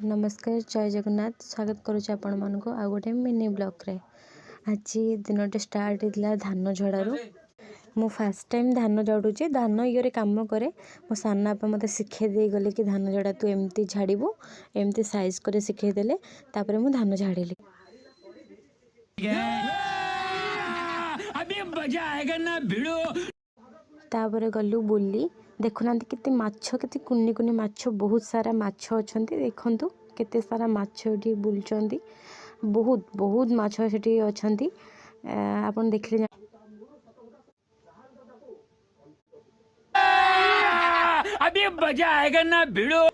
नमस्कार जय जगन्नाथ स्वागत करुच्चे आपण मानक आ गोटे मिनी ब्लॉग रे। आज दिनटे स्टार्ट होता धान झड़ारू। मु फास्ट टाइम धान झड़ुचे धान ये कम करे मो साना बापा मत शिखे दे गले कि धान झड़ा तू एमती झाड़ू एमती साइज कर शिखेदेले तापर मु धान झाड़िली। तापर गलु बुली देखुना केते माछ केते कुनी कुनी माछ बहुत सारा माछ अछंती देखंतु केते सारा माछ एठी बुलचंती बहुत बहुत माछ सेठी अछंती आपण देखले अभी मजा आएगा ना भिड़ो।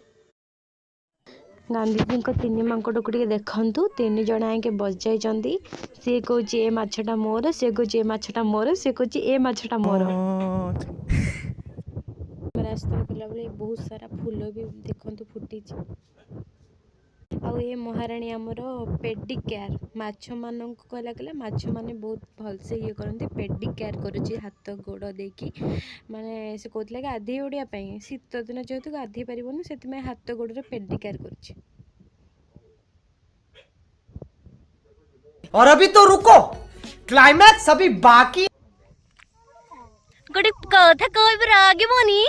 गांधीजी को तीन मांकड़ को देखु तीन जन आके बजाई सी कौन ए मछटा मोर सी कौन ए मछटा मोर सी कौन ए मछटा मोर। रास्ता गला बेले बहुत सारा फूल भी देखु फुटी आ ये महाराणी आमर पेडी केयर माछ मान कहला गला माछ माने बहुत भलसे ये करते पेडी केयर करुच्ची हाथ गोड़ देकी माने से कहते गाधे उड़िया शीत दिन जेहेतु गाधे पारन से हाथ गोड़ पेडी केयर करुच्ची। और अभी तो रुको क्लाइमैक्स अभी बाकी गोटे कथा कहबी रागे मोनी